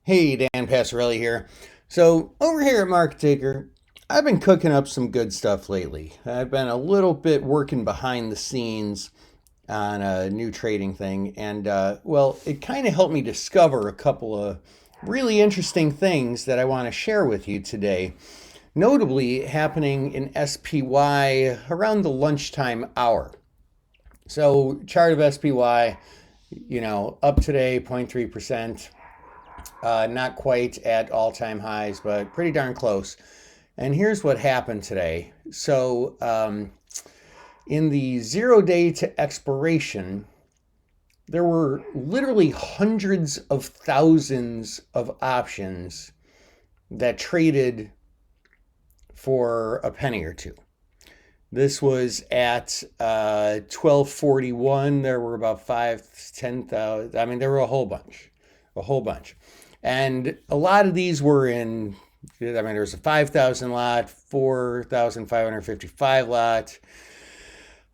Hey, Dan Passarelli here. So, over here at Market Taker, I've been cooking up some good stuff lately. I've been a little bit working behind the scenes on a new trading thing, and well, it kind of helped me discover a couple of really interesting things that I want to share with you today. Notably, happening in SPY around the lunchtime hour. So, chart of SPY, up today 0.3%. Not quite at all time highs, but pretty darn close. And here's what happened today. So, in the 0 day to expiration, there were literally hundreds of thousands of options that traded for a penny or two. This was at 1241. There were about 10,000. I mean, there were a whole bunch. And a lot of these were there was a 5,000 lot, 4,555 lot,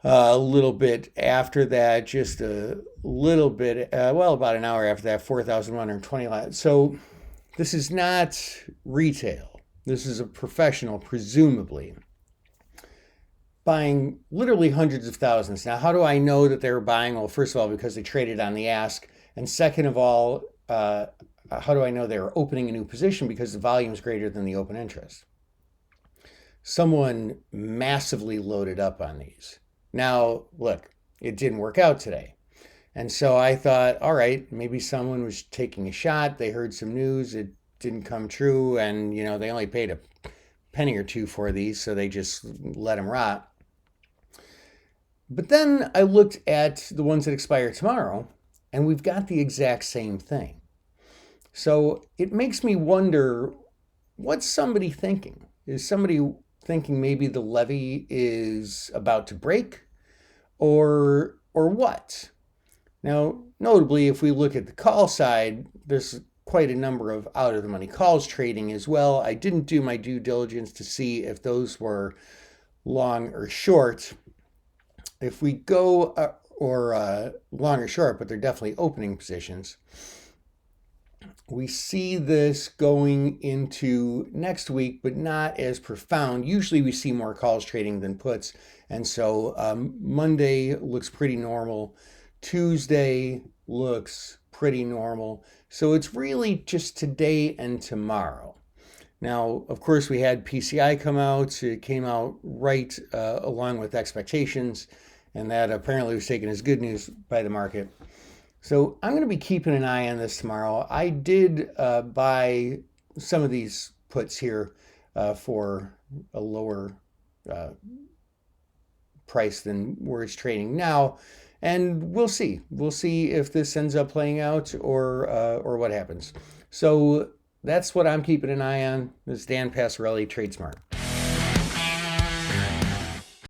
a little bit after that, just a little bit, about an hour after that, 4,120 lot. So this is not retail. This is a professional, presumably, buying literally hundreds of thousands. Now, how do I know that they were buying? Well, first of all, because they traded on the ask. And second of all, how do I know they were opening a new position? Because the volume is greater than the open interest. Someone massively loaded up on these. Now, look, it didn't work out today. And so I thought, all right, maybe someone was taking a shot. They heard some news. It didn't come true. And, they only paid a penny or two for these. So they just let them rot. But then I looked at the ones that expire tomorrow, and we've got the exact same thing. So it makes me wonder, what's somebody thinking? Is somebody thinking maybe the levy is about to break, or what? Now, notably, if we look at the call side, there's quite a number of out of the money calls trading as well. I didn't do my due diligence to see if those were long or short. If we go long or short, but they're definitely opening positions. We see this going into next week, but not as profound. Usually we see more calls trading than puts. And so Monday looks pretty normal. Tuesday looks pretty normal. So it's really just today and tomorrow. Now, of course, we had PCI come out. It came out right along with expectations. And that apparently was taken as good news by the market. So I'm going to be keeping an eye on this tomorrow. I did buy some of these puts here for a lower price than where it's trading now, and we'll see. We'll see if this ends up playing out or what happens. So that's what I'm keeping an eye on. This is Dan Passarelli, Trade Smart.